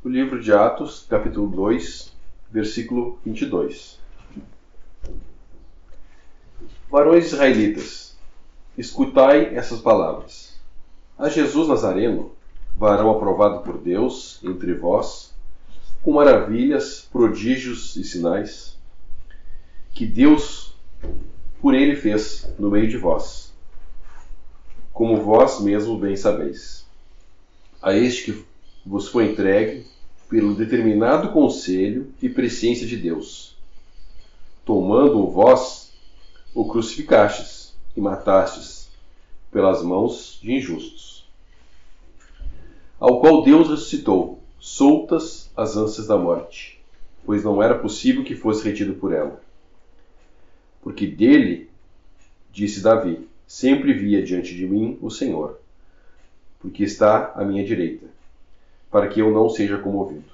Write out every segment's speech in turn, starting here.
O livro de Atos, capítulo 2, versículo 22. Varões israelitas, escutai essas palavras. A Jesus Nazareno, varão aprovado por Deus entre vós, com maravilhas, prodígios e sinais, que Deus por ele fez no meio de vós, como vós mesmos bem sabeis. A este que vos foi entregue pelo determinado conselho e presciência de Deus, tomando-o vós, o crucificastes e matastes pelas mãos de injustos, ao qual Deus ressuscitou, soltas as ânsias da morte, pois não era possível que fosse retido por ela. Porque dele, disse Davi, sempre via diante de mim o Senhor, porque está à minha direita, para que eu não seja comovido.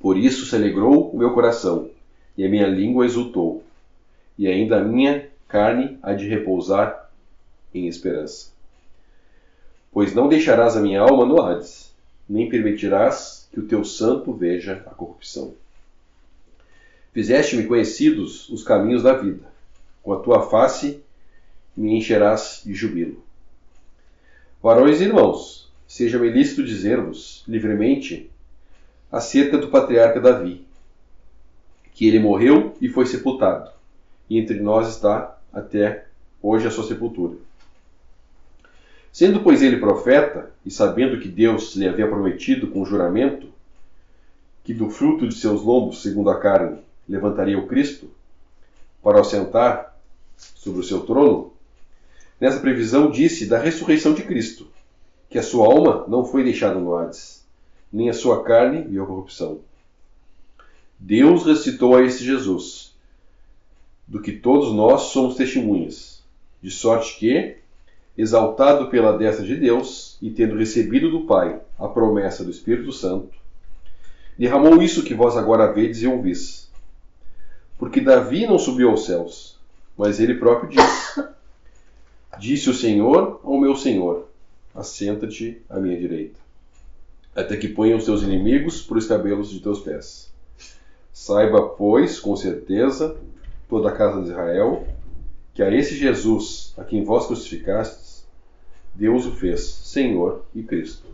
Por isso se alegrou o meu coração, e a minha língua exultou, e ainda a minha carne há de repousar em esperança. Pois não deixarás a minha alma no Hades, nem permitirás que o teu santo veja a corrupção. Fizeste-me conhecidos os caminhos da vida, com a tua face me encherás de jubilo. Varões e irmãos, seja-me lícito dizer-vos livremente acerca do patriarca Davi, que ele morreu e foi sepultado, e entre nós está até hoje a sua sepultura. Sendo, pois, ele profeta, e sabendo que Deus lhe havia prometido com juramento que do fruto de seus lombos, segundo a carne, levantaria o Cristo, para o assentar sobre o seu trono, nessa previsão disse da ressurreição de Cristo, que a sua alma não foi deixada no Hades, nem a sua carne viu a corrupção. Deus ressuscitou a esse Jesus, do que todos nós somos testemunhas, de sorte que, exaltado pela destra de Deus e tendo recebido do Pai a promessa do Espírito Santo, derramou isso que vós agora vedes e ouvis. Porque Davi não subiu aos céus, mas ele próprio disse: Disse o Senhor ao meu Senhor, assenta-te à minha direita, até que ponha os teus inimigos por escabelos de teus pés. Saiba, pois, com certeza, toda a casa de Israel, que a esse Jesus, a quem vós crucificastes, Deus o fez Senhor e Cristo.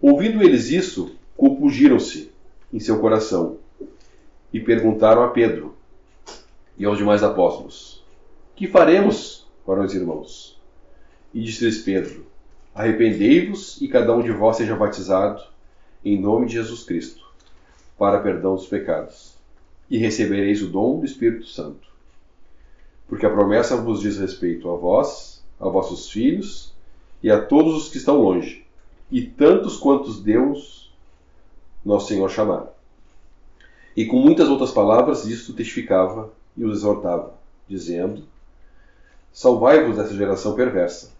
Ouvindo eles isso, compungiram-se em seu coração e perguntaram a Pedro e aos demais apóstolos: Que faremos, varões irmãos? E disse-lhes Pedro: Arrependei-vos e cada um de vós seja batizado em nome de Jesus Cristo, para perdão dos pecados, e recebereis o dom do Espírito Santo. Porque a promessa vos diz respeito a vós, a vossos filhos e a todos os que estão longe, e tantos quantos Deus, nosso Senhor, chamar. E com muitas outras palavras isto testificava e os exortava, dizendo: Salvai-vos dessa geração perversa.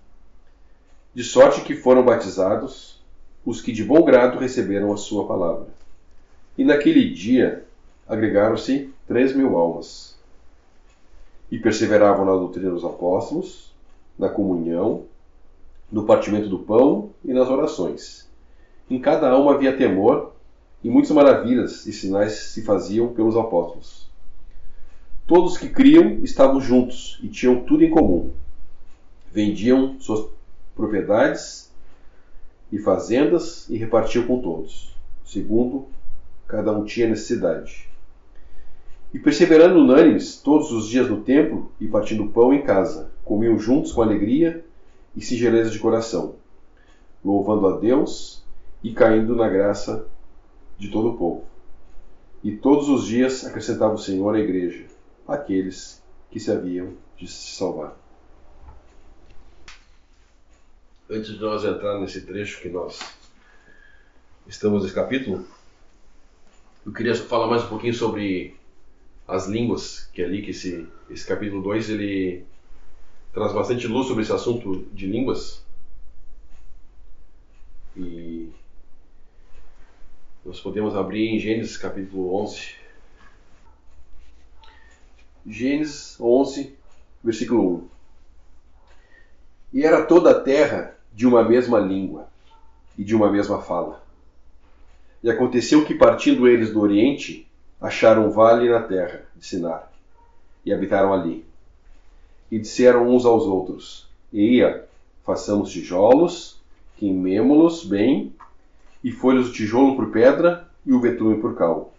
De sorte que foram batizados os que de bom grado receberam a sua palavra. E naquele dia agregaram-se 3.000 almas. E perseveravam na doutrina dos apóstolos, na comunhão, no partimento do pão e nas orações. Em cada alma havia temor, e muitas maravilhas e sinais se faziam pelos apóstolos. Todos que criam estavam juntos e tinham tudo em comum. Vendiam suas propriedades e fazendas e repartiam com todos, segundo cada um tinha necessidade. E perseverando unânimes todos os dias no templo e partindo pão em casa, comiam juntos com alegria e singeleza de coração, louvando a Deus e caindo na graça de todo o povo. E todos os dias acrescentava o Senhor à igreja aqueles que se haviam de se salvar. Antes de nós entrar nesse trecho que nós estamos nesse capítulo, eu queria falar mais um pouquinho sobre as línguas, que é ali que esse capítulo 2 ele traz bastante luz sobre esse assunto de línguas. E nós podemos abrir em Gênesis capítulo 11. Gênesis 11, versículo 1. E era toda a terra de uma mesma língua e de uma mesma fala. E aconteceu que, partindo eles do Oriente, acharam um vale na terra de Sinar, e habitaram ali. E disseram uns aos outros: Eia, façamos tijolos, queimemo-los bem, e foi-lhes o tijolo por pedra e o betume por cal.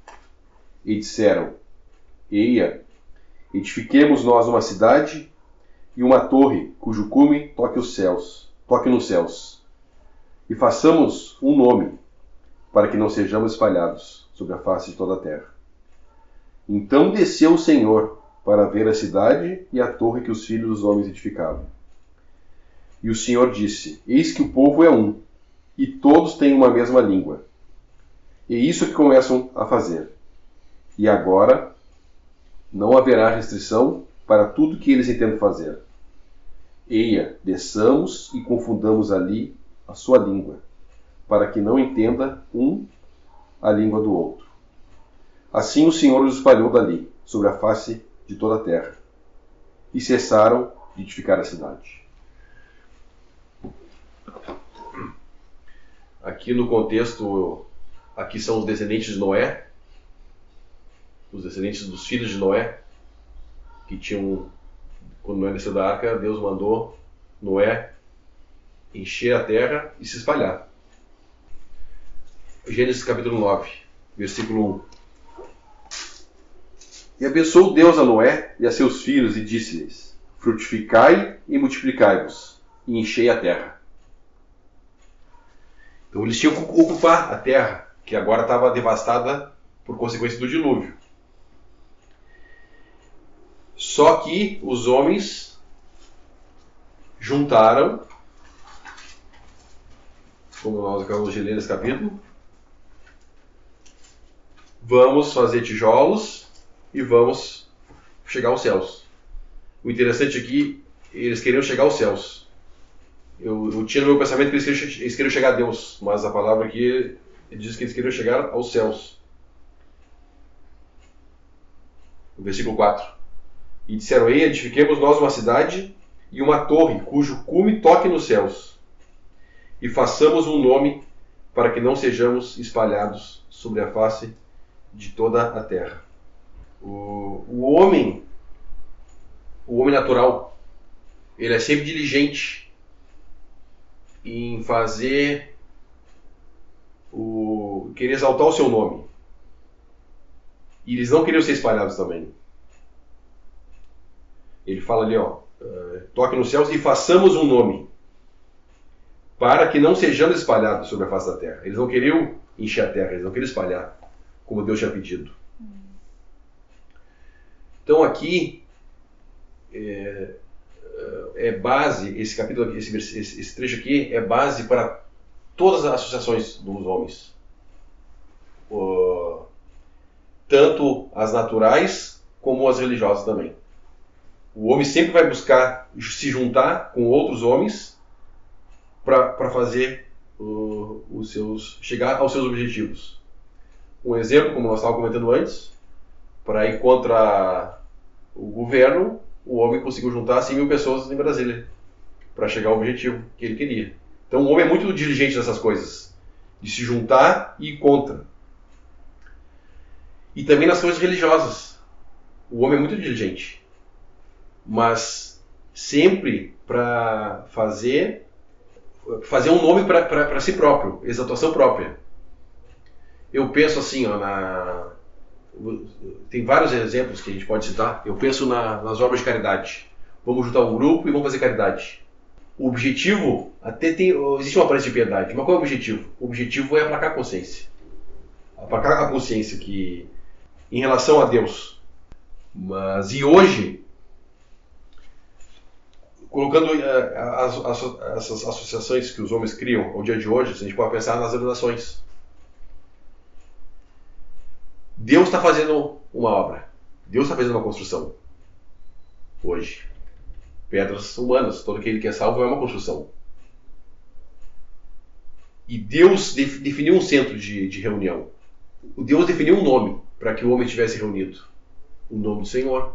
E disseram: Eia, edifiquemos nós uma cidade e uma torre cujo cume toque nos céus, e façamos um nome, para que não sejamos espalhados sobre a face de toda a terra. Então desceu o Senhor para ver a cidade e a torre que os filhos dos homens edificavam. E o Senhor disse: Eis que o povo é um, e todos têm uma mesma língua. E isso que começam a fazer. E agora não haverá restrição para tudo que eles intentam fazer. Eia, desçamos e confundamos ali a sua língua, para que não entenda um a língua do outro. Assim o Senhor os espalhou dali, sobre a face de toda a terra, e cessaram de edificar a cidade. Aqui no contexto, aqui são os descendentes de Noé, os descendentes dos filhos de Noé, que tinham, quando Noé desceu da arca, Deus mandou Noé encher a terra e se espalhar. Gênesis capítulo 9, versículo 1. E abençoou Deus a Noé e a seus filhos e disse-lhes: Frutificai e multiplicai-vos, e enchei a terra. Então eles tinham que ocupar a terra, que agora estava devastada por consequência do dilúvio. Só que os homens juntaram, como nós acabamos de ler nesse capítulo, vamos fazer tijolos e vamos chegar aos céus. O interessante aqui, eles queriam chegar aos céus. Eu tinha no meu pensamento que eles queriam chegar a Deus, mas a palavra aqui diz que eles queriam chegar aos céus. No versículo 4. E disseram: Ei, edifiquemos nós uma cidade e uma torre, cujo cume toque nos céus, e façamos um nome, para que não sejamos espalhados sobre a face de toda a terra. O homem natural, ele é sempre diligente em fazer querer exaltar o seu nome. E eles não queriam ser espalhados também. Ele fala ali, toque nos céus e façamos um nome, para que não sejamos espalhados sobre a face da terra. Eles não queriam encher a terra, eles não queriam espalhar, como Deus tinha pedido. Então aqui é base, esse capítulo, esse trecho aqui é base para todas as associações dos homens. Tanto as naturais como as religiosas também. O homem sempre vai buscar se juntar com outros homens para fazer chegar aos seus objetivos. Um exemplo, como nós estávamos comentando antes, para ir contra o governo, o homem conseguiu juntar 100 mil pessoas em Brasília para chegar ao objetivo que ele queria. Então o homem é muito diligente nessas coisas, de se juntar e ir contra. E também nas coisas religiosas. O homem é muito diligente, mas sempre para fazer um nome para si próprio, exaltação própria. Eu penso assim, tem vários exemplos que a gente pode citar. Eu penso nas obras de caridade. Vamos juntar um grupo e vamos fazer caridade. O objetivo, existe uma aparência de piedade, mas qual é o objetivo? O objetivo é aplacar a consciência. Aplacar a consciência que, em relação a Deus. E hoje, colocando essas associações que os homens criam ao dia de hoje, a gente pode pensar nas organizações. Deus está fazendo uma obra. Deus está fazendo uma construção. Hoje. Pedras humanas. Todo aquele que é salvo é uma construção. E Deus definiu um centro de reunião. Deus definiu um nome para que o homem estivesse reunido. O nome do Senhor.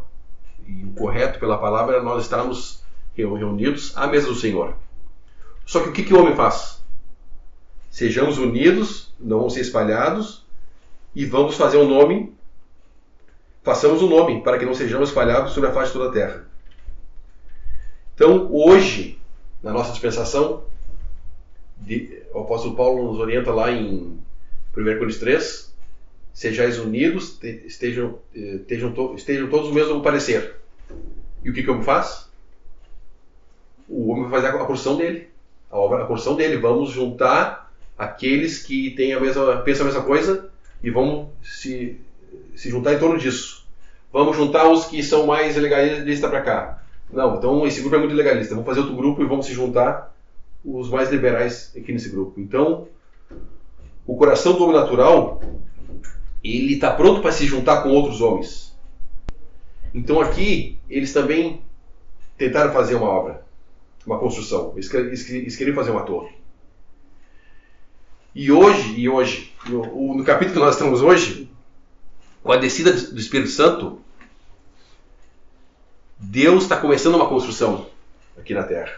E o correto pela palavra é nós estarmos reunidos à mesa do Senhor. Só que o que o homem faz? Sejamos unidos, não vamos ser espalhados, e vamos fazer um nome, façamos um nome, para que não sejamos espalhados sobre a face de toda a terra. Então, hoje, na nossa dispensação, o apóstolo Paulo nos orienta lá em 1 Coríntios 3, sejais unidos, estejam todos o mesmo parecer. E o que o homem faz? O homem vai fazer a porção dele. A porção dele. Vamos juntar aqueles que pensam a mesma coisa e vamos se juntar em torno disso. Vamos juntar os que são mais legalistas para cá. Não, então esse grupo é muito legalista. Vamos fazer outro grupo e vamos se juntar os mais liberais aqui nesse grupo. Então, o coração do homem natural, ele está pronto para se juntar com outros homens. Então aqui, eles também tentaram fazer uma obra, uma construção. Eles queriam fazer uma torre. E hoje, no capítulo que nós estamos hoje, com a descida do Espírito Santo, Deus está começando uma construção aqui na Terra.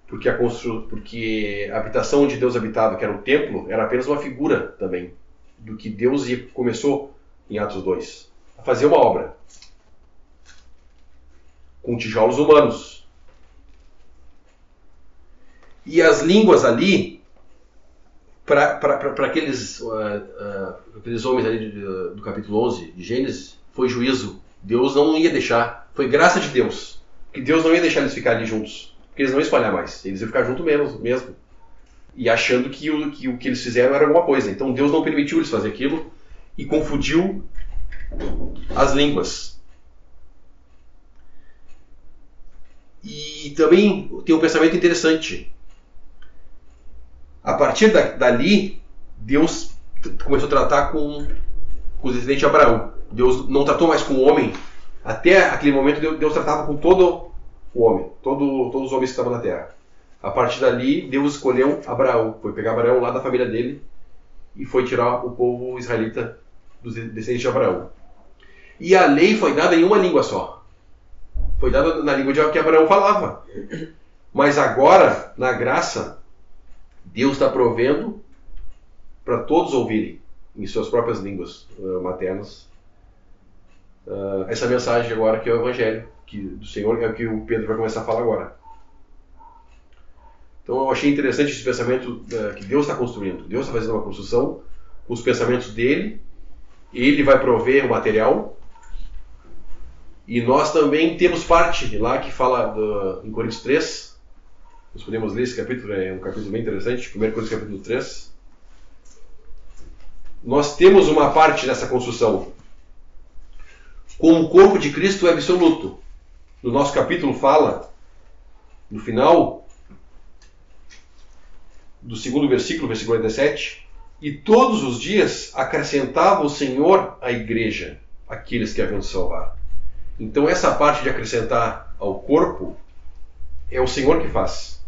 Porque a habitação onde Deus habitava, que era o templo, era apenas uma figura também do que Deus começou em Atos 2, a fazer uma obra com tijolos humanos. E as línguas ali, para aqueles homens ali do capítulo 11 de Gênesis, foi juízo. Deus não ia deixar, foi graça de Deus, que Deus não ia deixar eles ficarem ali juntos, porque eles não iam espalhar mais, eles iam ficar juntos mesmo. E achando que o que eles fizeram era alguma coisa. Então Deus não permitiu eles fazer aquilo e confundiu as línguas. E também tem um pensamento interessante. A partir dali, Deus começou a tratar com o descendente de Abraão. Deus não tratou mais com o homem. Até aquele momento, Deus tratava com todo o homem, todos os homens que estavam na terra. A partir dali, Deus escolheu Abraão. Foi pegar Abraão lá da família dele e foi tirar o povo israelita dos descendentes de Abraão. E a lei foi dada em uma língua só. Foi dada na língua que Abraão falava. Mas agora, na graça, Deus está provendo para todos ouvirem em suas próprias línguas maternas essa mensagem agora que é o Evangelho do Senhor, é o que o Pedro vai começar a falar agora. Então eu achei interessante esse pensamento que Deus está construindo. Deus está fazendo uma construção com os pensamentos dele. Ele vai prover o material. E nós também temos parte lá que fala em Coríntios 3. Nós podemos ler esse capítulo, é um capítulo bem interessante. 1 Coríntios capítulo 3. Nós temos uma parte nessa construção. Como o corpo de Cristo é absoluto. No nosso capítulo fala, no final do segundo versículo, versículo 47, e todos os dias acrescentava o Senhor à igreja aqueles que haviam de salvar. Então essa parte de acrescentar ao corpo é o Senhor que faz.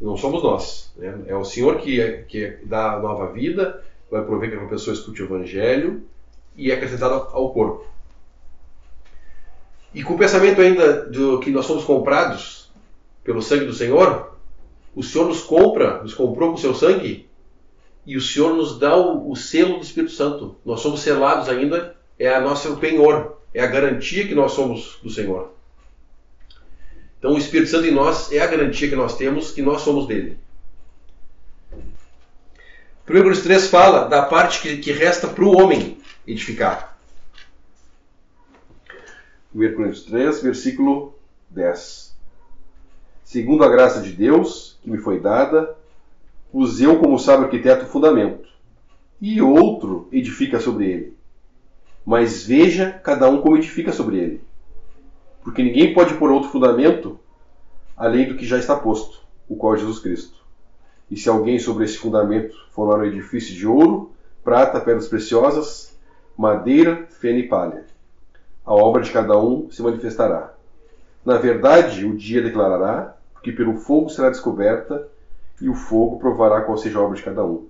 Não somos nós. Né? É o Senhor que dá a nova vida, vai prover que a pessoa escute o Evangelho e é acrescentado ao corpo. E com o pensamento ainda que nós somos comprados pelo sangue do Senhor, o Senhor nos comprou com o seu sangue, e o Senhor nos dá o selo do Espírito Santo. Nós somos selados ainda, é o penhor, é a garantia que nós somos do Senhor. Então o Espírito Santo em nós é a garantia que nós temos, que nós somos dele. 1 Coríntios 3 fala da parte que resta para o homem edificar. 1 Coríntios 3, versículo 10. Segundo a graça de Deus, que me foi dada, pus eu como sábio arquiteto o fundamento, e outro edifica sobre ele. Mas veja cada um como edifica sobre ele. Porque ninguém pode pôr outro fundamento além do que já está posto, o qual é Jesus Cristo. E se alguém sobre esse fundamento formar um edifício de ouro, prata, pedras preciosas, madeira, feno e palha, a obra de cada um se manifestará. Na verdade, o dia declarará, porque pelo fogo será descoberta, e o fogo provará qual seja a obra de cada um.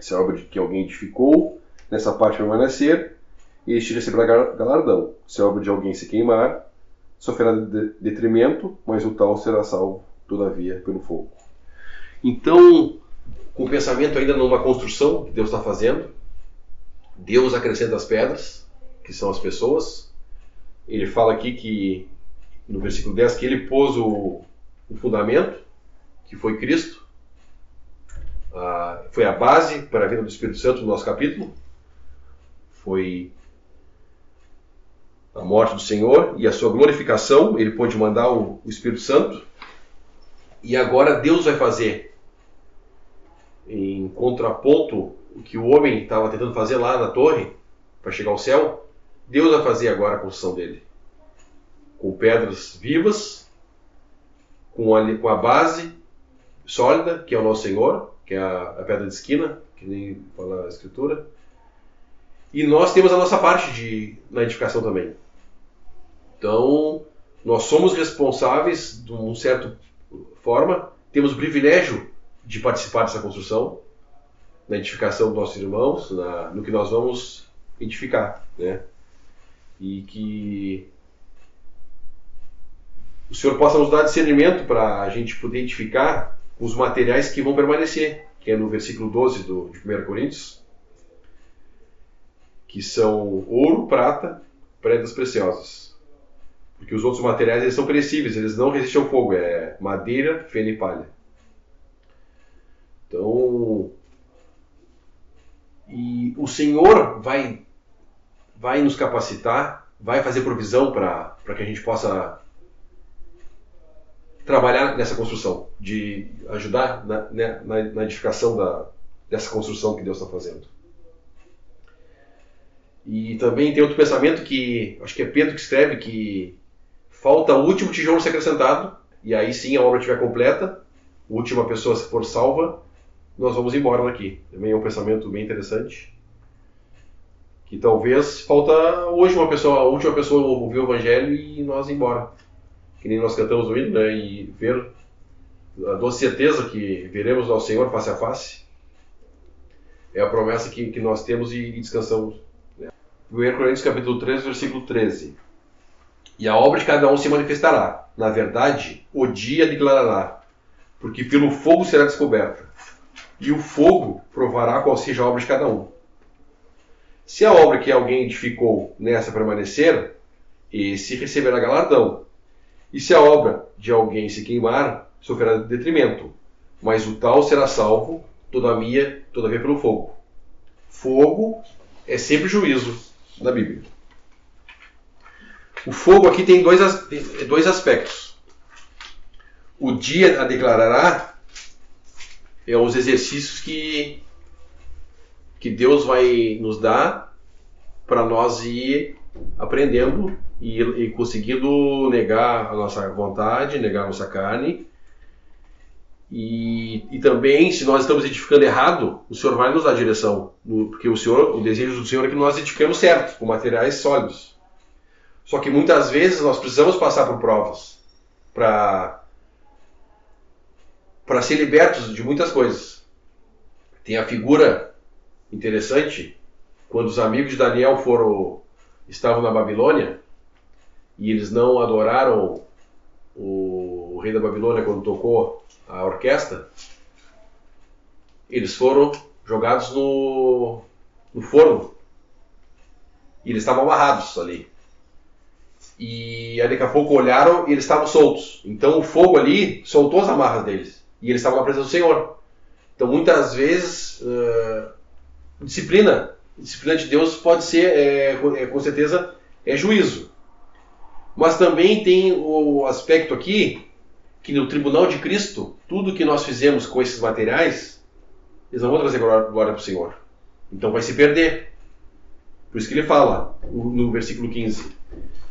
Se a obra de que alguém edificou, nessa parte permanecer, este receberá galardão. Se a obra de alguém se queimar, sofrerá detrimento, mas o tal será salvo, todavia, pelo fogo. Então, com o pensamento ainda numa construção que Deus está fazendo. Deus acrescenta as pedras, que são as pessoas. Ele fala aqui que, no versículo 10, que ele pôs o fundamento, que foi Cristo. Foi a base para a vinda do Espírito Santo no nosso capítulo. Foi a morte do Senhor e a sua glorificação. Ele pôde mandar o Espírito Santo. E agora Deus vai fazer, em contraponto o que o homem estava tentando fazer lá na torre, para chegar ao céu, Deus vai fazer agora a construção dele. Com pedras vivas, com a base sólida, que é o nosso Senhor, que é a pedra de esquina, que nem fala a Escritura. E nós temos a nossa parte na edificação também. Então, nós somos responsáveis, de uma certa forma, temos o privilégio de participar dessa construção, na edificação dos nossos irmãos, no que nós vamos edificar, né? E que o Senhor possa nos dar discernimento para a gente poder edificar os materiais que vão permanecer, que é no versículo 12 de 1 Coríntios, que são ouro, prata, pedras preciosas. Porque os outros materiais eles são perecíveis, eles não resistem ao fogo, é madeira, feno e palha. Então, e o Senhor vai nos capacitar, vai fazer provisão para que a gente possa trabalhar nessa construção, de ajudar na edificação dessa construção que Deus está fazendo. E também tem outro pensamento que, acho que é Pedro que escreve, que falta o último tijolo ser acrescentado, e aí sim a obra estiver completa, a última pessoa for salva, nós vamos embora daqui. Também é um pensamento bem interessante. Que talvez falta hoje a última pessoa ouvir o Evangelho e nós ir embora. Que nem nós cantamos o hino, né? E ver a doce certeza que veremos ao Senhor face a face. É a promessa que nós temos e descansamos. 1 Coríntios capítulo 3, versículo 13. E a obra de cada um se manifestará. Na verdade, o dia declarará. Porque pelo fogo será descoberta. E o fogo provará qual seja a obra de cada um. Se a obra que alguém edificou nessa permanecer, esse receberá galardão. E se a obra de alguém se queimar, sofrerá detrimento. Mas o tal será salvo, todavia pelo fogo. Fogo é sempre juízo na Bíblia. O fogo aqui tem dois aspectos. O dia a declarará é os exercícios que Deus vai nos dar para nós ir aprendendo e conseguindo negar a nossa vontade, negar a nossa carne. E também, se nós estamos edificando errado, o Senhor vai nos dar direção. Porque o desejo do Senhor é que nós edifiquemos certo, com materiais sólidos. Só que muitas vezes nós precisamos passar por provas para ser libertos de muitas coisas. Tem a figura interessante, quando os amigos de Daniel estavam na Babilônia, e eles não adoraram o rei da Babilônia quando tocou a orquestra, eles foram jogados no forno. E eles estavam amarrados ali. E aí daqui a pouco olharam e eles estavam soltos. Então o fogo ali soltou as amarras deles. E eles estavam na presença do Senhor. Então muitas vezes disciplina de Deus pode ser, com certeza, juízo. Mas também tem o aspecto aqui, que no tribunal de Cristo, tudo que nós fizemos com esses materiais, eles não vão trazer glória para o Senhor. Então vai se perder. Por isso que ele fala, no versículo 15,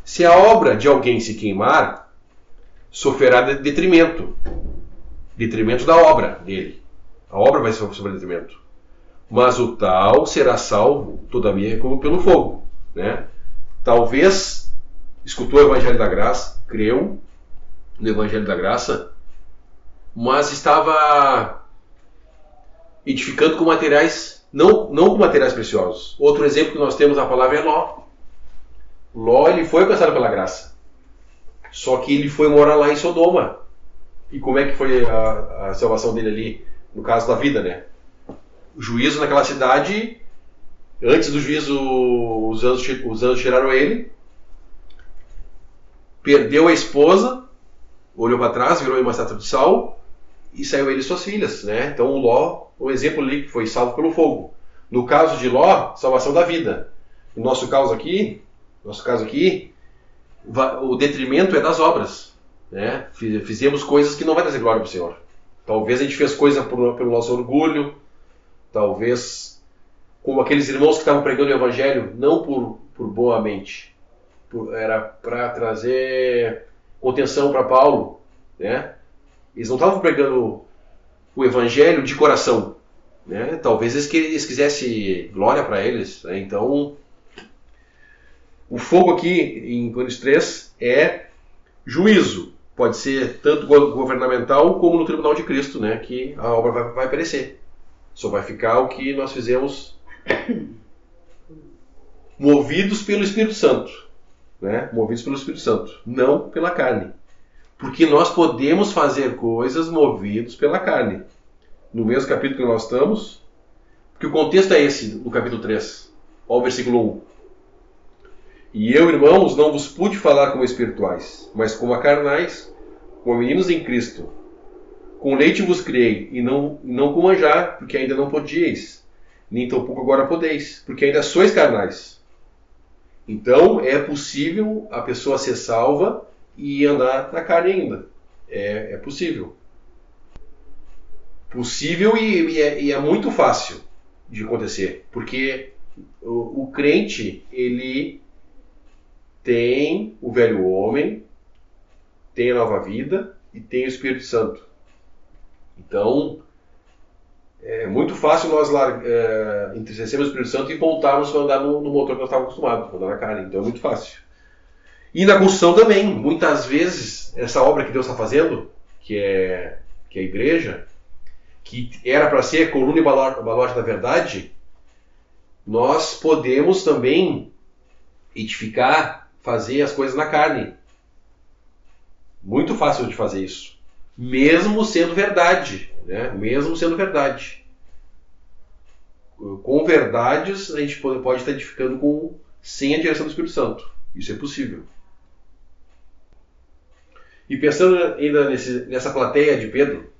se a obra de alguém se queimar, sofrerá detrimento. Detrimento da obra dele. A obra vai sofrer detrimento. Mas o tal será salvo, todavia, como pelo fogo. Né? Talvez escutou o Evangelho da Graça, creu no Evangelho da Graça, mas estava edificando com materiais, não com materiais preciosos. Outro exemplo que nós temos na palavra é Ló. Ló, ele foi alcançado pela graça. Só que ele foi morar lá em Sodoma. E como é que foi a salvação dele ali, no caso da vida, né? juízo naquela cidade. Antes do juízo, os anjos tiraram ele. Perdeu a esposa, olhou para trás, virou uma estátua de sal e saiu ele e suas filhas, né? Então o Ló, o exemplo ali que foi salvo pelo fogo. No caso de Ló, salvação da vida. No nosso caso aqui, o detrimento é das obras, né? Fizemos coisas que não vai trazer glória para o Senhor. Talvez a gente fez coisa pelo nosso orgulho, talvez como aqueles irmãos que estavam pregando o Evangelho, não por boa mente, era para trazer contenção para Paulo, né? Eles não estavam pregando o Evangelho de coração, né? Talvez eles quisessem glória para eles, né? Então, o fogo aqui em Coríntios 3 é juízo. Pode ser tanto governamental como no tribunal de Cristo, né? Que a obra vai perecer. Só vai ficar o que nós fizemos movidos pelo Espírito Santo, né? Movidos pelo Espírito Santo, não pela carne. Porque nós podemos fazer coisas movidos pela carne. No mesmo capítulo que nós estamos, porque o contexto é esse, no capítulo 3, ao versículo 1. E eu, irmãos, não vos pude falar como espirituais, mas como a carnais, como meninos em Cristo. Com leite vos criei, e não com manjar, porque ainda não podíeis, nem tampouco agora podeis, porque ainda sois carnais. Então, é possível a pessoa ser salva e andar na carne ainda. É possível. Possível e é muito fácil de acontecer, porque o crente, ele tem o velho homem, tem a nova vida e tem o Espírito Santo. Então, é muito fácil nós entristecermos o Espírito Santo e voltarmos a andar no motor que nós estávamos acostumados, andar na carne. Então é muito fácil. E na construção também. Muitas vezes, essa obra que Deus está fazendo, que é a igreja, que era para ser coluna e baluarte da verdade, nós podemos também edificar, fazer as coisas na carne. Muito fácil de fazer isso. Mesmo sendo verdade, né? Mesmo sendo verdade. Com verdades, a gente pode estar edificando sem a direção do Espírito Santo. Isso é possível. E pensando ainda nessa plateia de Pedro,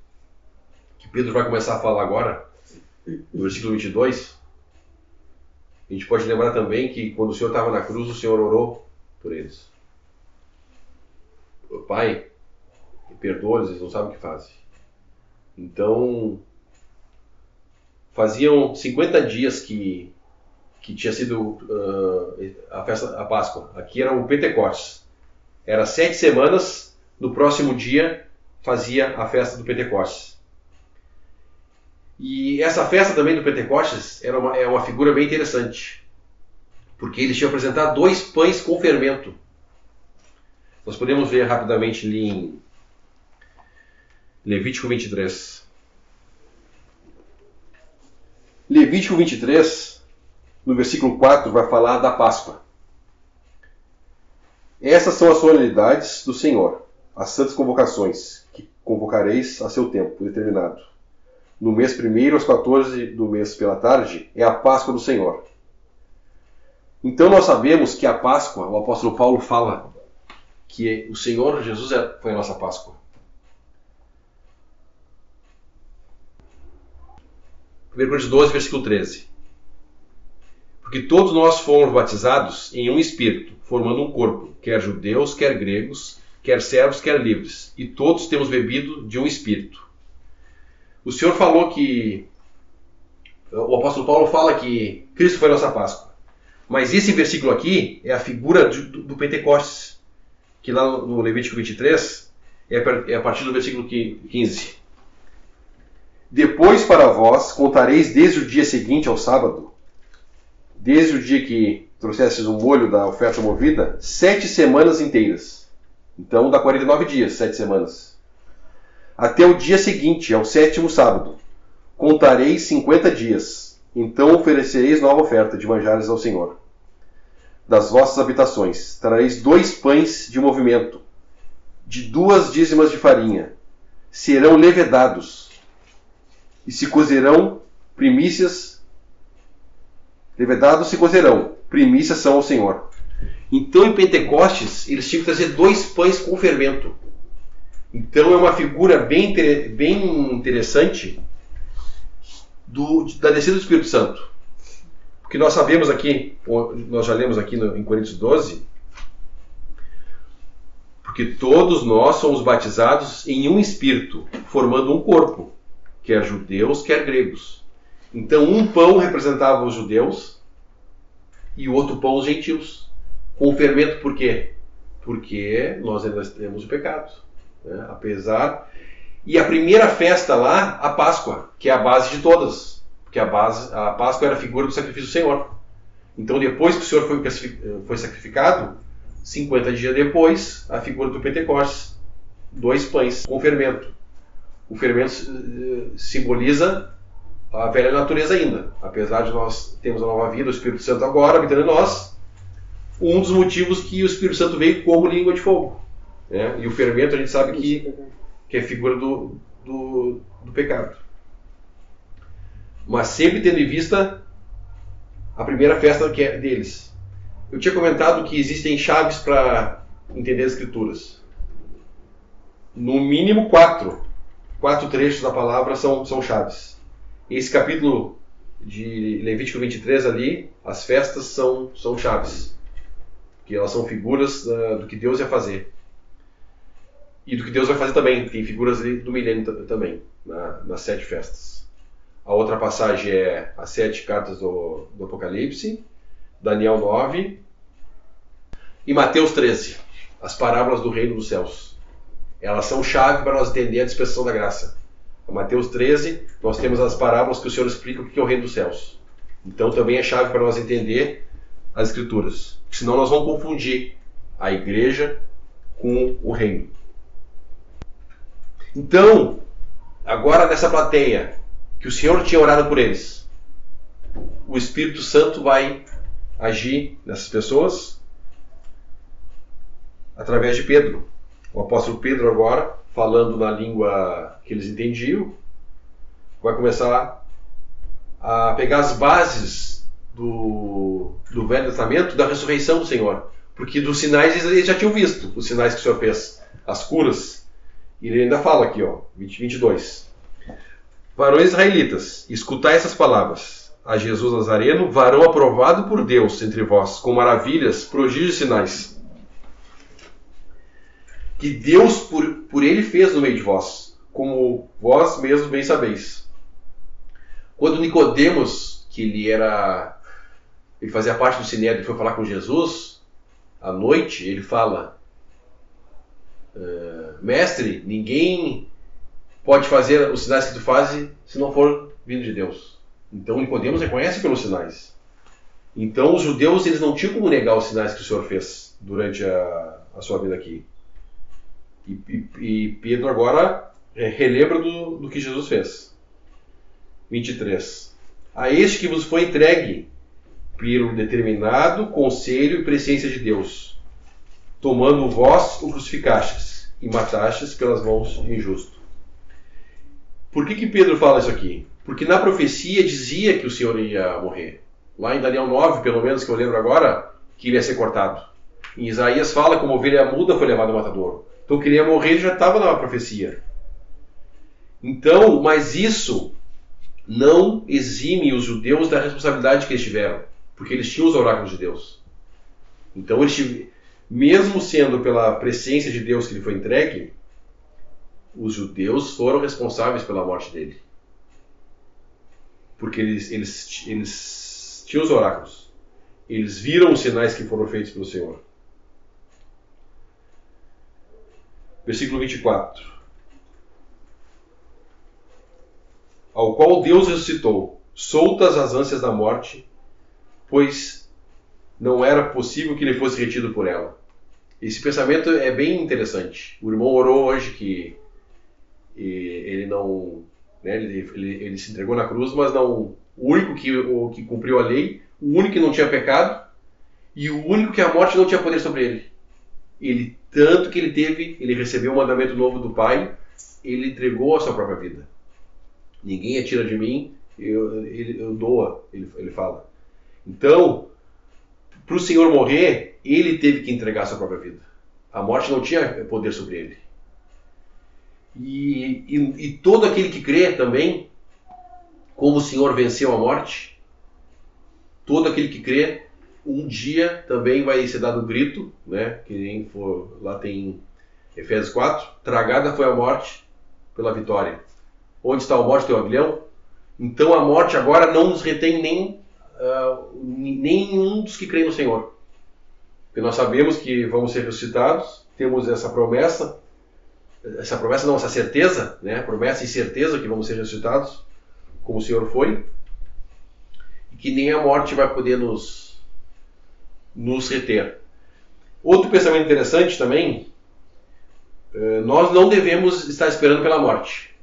que Pedro vai começar a falar agora, no versículo 22, a gente pode lembrar também que quando o Senhor estava na cruz, o Senhor orou por eles. Pai, perdoa-lhes, eles não sabem o que fazem. Então, faziam 50 dias que tinha sido a Páscoa. Aqui era o Pentecostes. Era 7 semanas, no próximo dia fazia a festa do Pentecostes. E essa festa também do Pentecostes é uma figura bem interessante, porque eles tinham apresentado 2 pães com fermento. Nós podemos ver rapidamente ali em Levítico 23. Levítico 23, no versículo 4, vai falar da Páscoa. Essas são as solenidades do Senhor, as santas convocações, que convocareis a seu tempo determinado. No mês 1º, aos 14 do mês pela tarde, é a Páscoa do Senhor. Então nós sabemos que a Páscoa, o apóstolo Paulo fala que o Senhor Jesus foi a nossa Páscoa. 1 Coríntios 12, versículo 13. Porque todos nós fomos batizados em um Espírito, formando um corpo, quer judeus, quer gregos, quer servos, quer livres, e todos temos bebido de um Espírito. O Senhor falou que... O apóstolo Paulo fala que Cristo foi a nossa Páscoa. Mas esse versículo aqui é a figura do Pentecostes, que lá no Levítico 23 é a partir do versículo 15. Depois para vós contareis desde o dia seguinte ao sábado, desde o dia que trouxestes o molho da oferta movida, 7 semanas inteiras. Então dá 49 dias, 7 semanas. Até o dia seguinte, ao 7º sábado, contareis 50 dias. Então oferecereis nova oferta de manjares ao Senhor. Das vossas habitações trareis 2 pães de movimento, de 2 dízimas de farinha. Serão levedados e se cozerão primícias, levedados se cozerão, primícias são ao Senhor. Então, em Pentecostes, eles tinham que trazer 2 pães com fermento. Então, é uma figura bem interessante da descida do Espírito Santo. Porque nós sabemos aqui, nós já lemos aqui em Coríntios 12, porque todos nós somos batizados em um Espírito, formando um corpo, quer judeus, quer gregos. Então, um pão representava os judeus e o outro pão os gentios. Com fermento, por quê? Porque nós ainda temos o pecado. Né? E a primeira festa lá, a Páscoa, que é a base de todas. Porque a Páscoa era a figura do sacrifício do Senhor. Então, depois que o Senhor foi sacrificado, 50 dias depois, a figura do Pentecostes. 2 pães com fermento. O fermento simboliza a velha natureza ainda. Apesar de nós termos a nova vida, o Espírito Santo agora habitando em nós, um dos motivos que o Espírito Santo veio como língua de fogo. Né? E o fermento a gente sabe que é figura do pecado. Mas sempre tendo em vista a primeira festa que é deles. Eu tinha comentado que existem chaves para entender as Escrituras. No mínimo 4 trechos da palavra são chaves. Esse capítulo de Levítico 23 ali, as festas são chaves. Que elas são figuras do que Deus ia fazer. E do que Deus vai fazer também. Tem figuras do milênio também, nas 7 festas. A outra passagem é as 7 cartas do Apocalipse, Daniel 9 e Mateus 13, as parábolas do reino dos céus. Elas são chave para nós entender a dispensação da graça. A Mateus 13, nós temos as parábolas que o Senhor explica o que é o reino dos céus. Então também é chave para nós entender as Escrituras. Senão nós vamos confundir a igreja com o reino. Então, agora nessa plateia, que o Senhor tinha orado por eles, o Espírito Santo vai agir nessas pessoas através de Pedro. O apóstolo Pedro agora, falando na língua que eles entendiam, vai começar a pegar as bases do Velho Testamento da ressurreição do Senhor. Porque dos sinais eles já tinham visto, os sinais que o Senhor fez, as curas. E ele ainda fala aqui, 22. Varões israelitas, escutai essas palavras. A Jesus Nazareno, varão aprovado por Deus entre vós, com maravilhas, prodígios e sinais, que Deus por ele fez no meio de vós, como vós mesmos bem sabeis. Quando Nicodemos, que ele fazia parte do Sinédrio, foi falar com Jesus, à noite, ele fala: Mestre, ninguém pode fazer os sinais que tu fazes se não for vindo de Deus. Então Nicodemos reconhece pelos sinais. Então os judeus eles não tinham como negar os sinais que o Senhor fez durante a sua vida aqui. E Pedro agora relembra do que Jesus fez. 23. A este que vos foi entregue pelo determinado conselho e presciência de Deus, tomando vós o crucificastes e matastes pelas mãos do injusto. Por que Pedro fala isso aqui? Porque na profecia dizia que o Senhor ia morrer. Lá em Daniel 9, pelo menos, que eu lembro agora, que ele ia ser cortado. Em Isaías fala como ovelha muda foi levado ao matadouro. Então que ele ia morrer já estava na profecia. Então, mas isso não exime os judeus da responsabilidade que eles tiveram, porque eles tinham os oráculos de Deus. Então, mesmo sendo pela presciência de Deus que lhe foi entregue, os judeus foram responsáveis pela morte dele. Porque eles tinham os oráculos. Eles viram os sinais que foram feitos pelo Senhor. Versículo 24. Ao qual Deus ressuscitou, soltas as ânsias da morte, pois não era possível que ele fosse retido por ela. Esse pensamento é bem interessante. O irmão orou hoje que ele não, né, ele se entregou na cruz, mas não o único que cumpriu a lei, o único que não tinha pecado e o único que a morte não tinha poder sobre ele. Tanto que ele recebeu o mandamento novo do Pai, ele entregou a sua própria vida. Ninguém a tira de mim, eu doa, ele fala. Então, para o Senhor morrer, ele teve que entregar a sua própria vida. A morte não tinha poder sobre ele. E todo aquele que crê também, como o Senhor venceu a morte, todo aquele que crê, um dia também vai ser dado um grito, né? Que nem for, lá tem Efésios 4, tragada foi a morte pela vitória. Onde está a morte, teu aguilhão? Então a morte agora não nos retém nenhum dos que creem no Senhor. Porque nós sabemos que vamos ser ressuscitados, temos essa promessa não, essa certeza, né? Promessa e certeza que vamos ser ressuscitados, como o Senhor foi, e que nem a morte vai poder nos reter. Outro pensamento interessante também, nós não devemos estar esperando pela morte.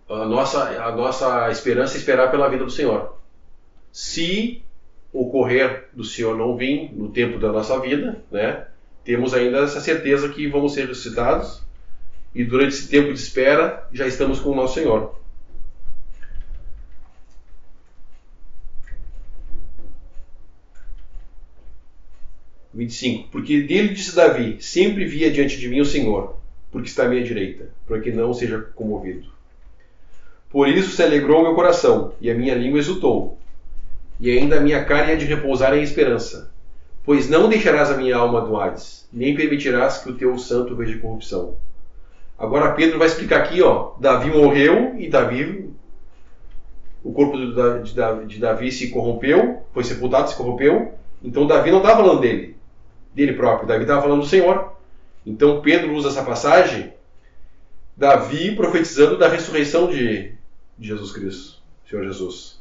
A nossa esperança é esperar pela vida do Senhor. Se o correr do Senhor não vir no tempo da nossa vida, né, temos ainda essa certeza que vamos ser ressuscitados, e durante esse tempo de espera já estamos com o nosso Senhor. (verso 25) Porque dele disse Davi: sempre via diante de mim o Senhor, porque está à minha direita, para que não seja comovido. Por isso se alegrou o meu coração, e a minha língua exultou. E ainda a minha carne há de repousar em esperança. Pois não deixarás a minha alma do Hades, nem permitirás que o teu santo veja corrupção. Agora Pedro vai explicar aqui, Davi morreu e o corpo de Davi se corrompeu, foi sepultado, se corrompeu. Então Davi não estava falando dele próprio, Davi estava falando do Senhor. Então Pedro usa essa passagem, Davi profetizando da ressurreição de Jesus Cristo, Senhor Jesus.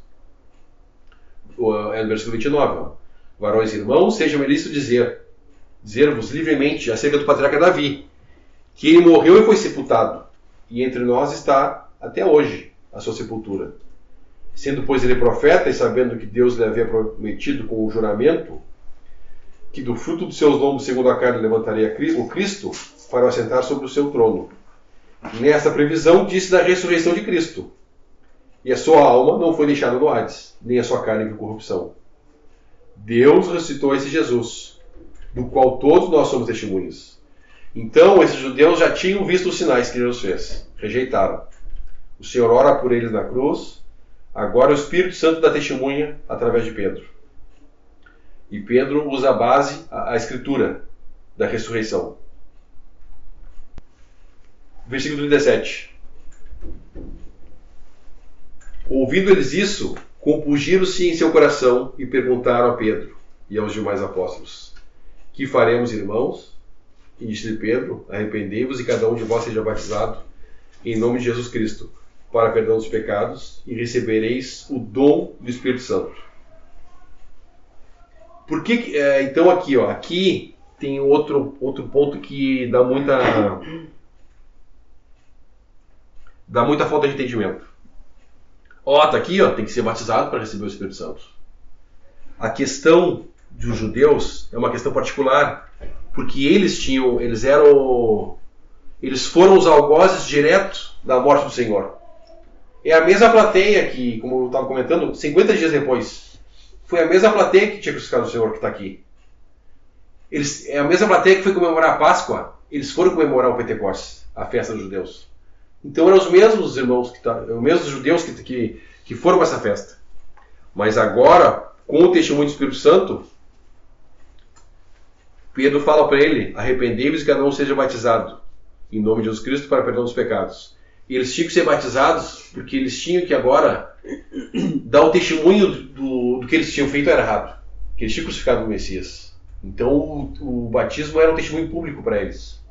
É no versículo 29. Varões e irmãos, sejam lícito dizer-vos livremente acerca do patriarca Davi, que ele morreu e foi sepultado, e entre nós está até hoje a sua sepultura. Sendo, pois, ele profeta, e sabendo que Deus lhe havia prometido com o juramento, que do fruto dos seus lombos, segundo a carne, levantaria o Cristo para o assentar sobre o seu trono. Nesta previsão, disse da ressurreição de Cristo. E a sua alma não foi deixada no Hades, nem a sua carne viu corrupção. Deus ressuscitou esse Jesus, do qual todos nós somos testemunhas. Então, esses judeus já tinham visto os sinais que Jesus fez. Rejeitaram. O Senhor ora por eles na cruz. Agora o Espírito Santo dá testemunha através de Pedro. E Pedro usa a base, a escritura da ressurreição. Versículo 37. Ouvindo eles isso, compungiram-se em seu coração e perguntaram a Pedro e aos demais apóstolos: que faremos, irmãos? E disse-lhe Pedro: arrependei-vos e cada um de vós seja batizado em nome de Jesus Cristo para perdão dos pecados, e recebereis o dom do Espírito Santo. Por que, então aqui tem outro ponto que dá muita falta de entendimento. Tá aqui, tem que ser batizado para receber o Espírito Santo. A questão dos judeus é uma questão particular, porque eles foram os algozes direto da morte do Senhor. É a mesma plateia que, como eu estava comentando, 50 dias depois, foi a mesma plateia que tinha crucificado o Senhor que está aqui. É a mesma plateia que foi comemorar a Páscoa, eles foram comemorar o Pentecostes, a festa dos judeus. Então eram os mesmos irmãos, os mesmos judeus que foram para essa festa. Mas agora, com o testemunho do Espírito Santo, Pedro fala para ele: arrependei-vos e cada um seja batizado em nome de Jesus Cristo para perdão dos pecados. E eles tinham que ser batizados porque eles tinham que agora dar o testemunho do que eles tinham feito era errado, que eles tinham crucificado o Messias. Então o batismo era um testemunho público para eles.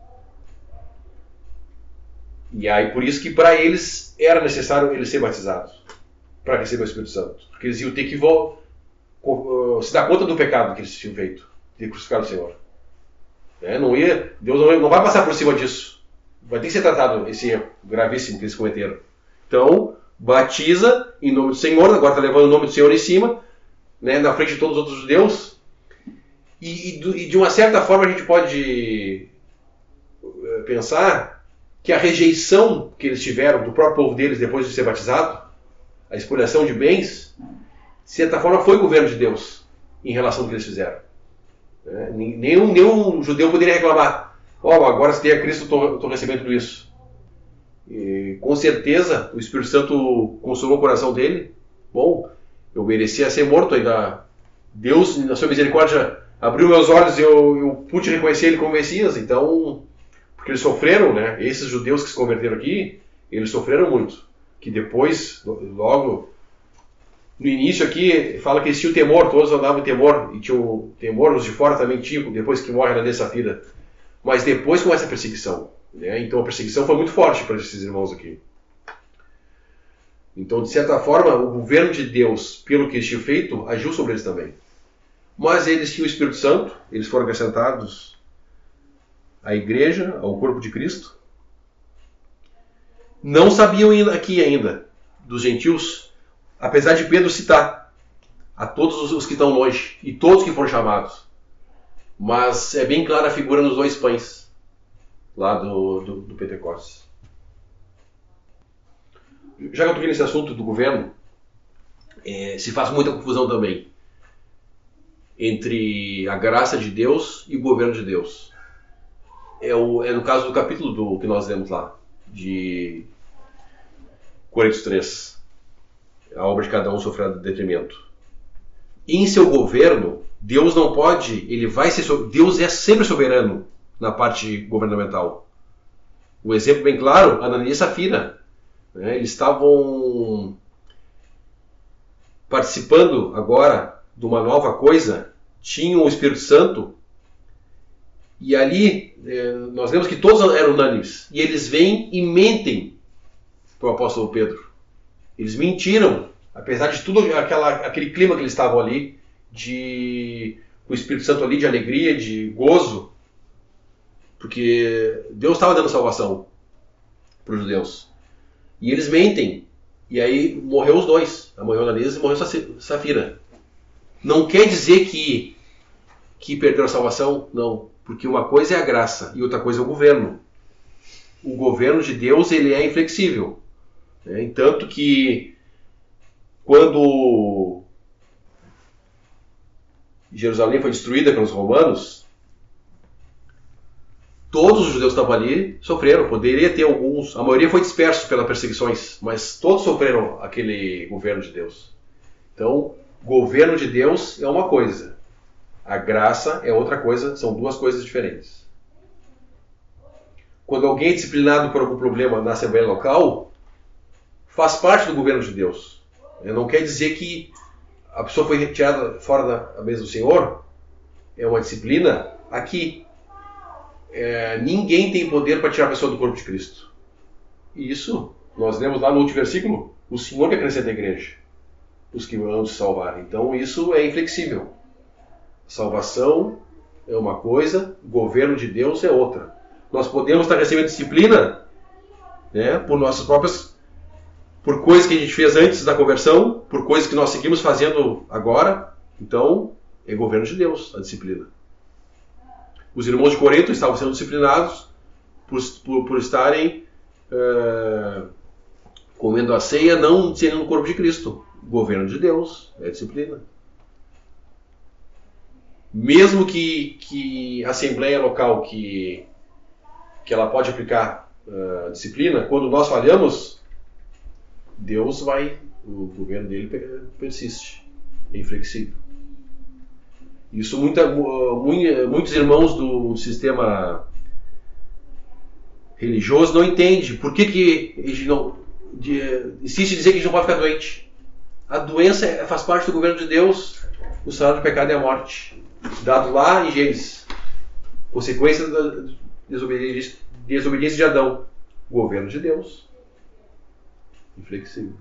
E aí por isso que para eles era necessário eles ser batizados para receber o Espírito Santo, porque eles iam ter que se dar conta do pecado que eles tinham feito, de ter crucificado o Senhor. Deus não vai passar por cima disso. Vai ter que ser tratado esse erro gravíssimo que eles cometeram. Então, batiza em nome do Senhor, agora está levando o nome do Senhor em cima, né, na frente de todos os outros judeus. E de uma certa forma a gente pode pensar que a rejeição que eles tiveram do próprio povo deles depois de ser batizado a expoliação de bens, de certa forma foi o governo de Deus em relação ao que eles fizeram. Nenhum judeu poderia reclamar: agora se tem a Cristo, eu estou recebendo tudo isso. E, com certeza o Espírito Santo consolou o coração dele. Bom, eu merecia ser morto ainda. Deus, na sua misericórdia, abriu meus olhos e eu pude reconhecer ele como Messias. Então, porque eles sofreram, né? Esses judeus que se converteram aqui, eles sofreram muito. Que depois, logo no início aqui, fala que eles tinham temor, todos andavam em temor, e tinham temor, os de fora também tinham, depois que morre na Safira. Mas depois começa a perseguição, né? Então a perseguição foi muito forte para esses irmãos aqui. Então, de certa forma, o governo de Deus, pelo que eles tinham feito, agiu sobre eles também. Mas eles tinham o Espírito Santo, eles foram acrescentados à igreja, ao corpo de Cristo. Não sabiam aqui ainda dos gentios, apesar de Pedro citar a todos os que estão longe e todos que foram chamados. Mas é bem clara a figura nos 2 pães lá do Pentecostes. Já que eu toquei nesse assunto do governo, se faz muita confusão também entre a graça de Deus e o governo de Deus. É no caso do capítulo que nós lemos lá, de Coríntios 3. A obra de cada um sofrerá detrimento. Em seu governo, Deus não pode, Deus é sempre soberano na parte governamental. Um exemplo bem claro, Ananias e Safira. Eles estavam participando agora de uma nova coisa, tinham o Espírito Santo, e ali nós vemos que todos eram unânimes, e eles vêm e mentem para o apóstolo Pedro. Eles mentiram, apesar de tudo aquele clima que eles estavam ali, com o Espírito Santo ali, de alegria, de gozo, porque Deus estava dando salvação para os judeus. E eles mentem, e aí morreu os 2, morreu Ananias e morreu Safira. Não quer dizer que perderam a salvação, não, porque uma coisa é a graça e outra coisa é o governo. O governo de Deus, ele é inflexível. Tanto que quando Jerusalém foi destruída pelos romanos, todos os judeus que estavam ali sofreram. Poderia ter alguns, a maioria foi disperso pelas perseguições, mas todos sofreram aquele governo de Deus. Então, governo de Deus é uma coisa, a graça é outra coisa, são 2 coisas diferentes. Quando alguém é disciplinado por algum problema na assembleia local, faz parte do governo de Deus. Não quer dizer que a pessoa foi retirada fora da mesa do Senhor, é uma disciplina. Aqui, ninguém tem poder para tirar a pessoa do corpo de Cristo. E isso, nós lemos lá no último versículo, o Senhor que acrescenta a igreja, os que vão se salvar. Então isso é inflexível. Salvação é uma coisa, o governo de Deus é outra. Nós podemos estar recebendo disciplina, por nossas próprias, por coisas que a gente fez antes da conversão, por coisas que nós seguimos fazendo agora. Então, é governo de Deus a disciplina. Os irmãos de Corinto estavam sendo disciplinados por estarem comendo a ceia, não sendo no corpo de Cristo. O governo de Deus é disciplina. Mesmo que a assembleia local que ela pode aplicar disciplina, quando nós falhamos, Deus o governo dele persiste, é inflexível. Isso muitos irmãos do sistema religioso não entendem. Por que a gente não insiste em dizer que a gente não pode ficar doente? A doença faz parte do governo de Deus. O salário do pecado é a morte, dado lá em Gênesis, consequência da desobediência de Adão. O governo de Deus, inflexível.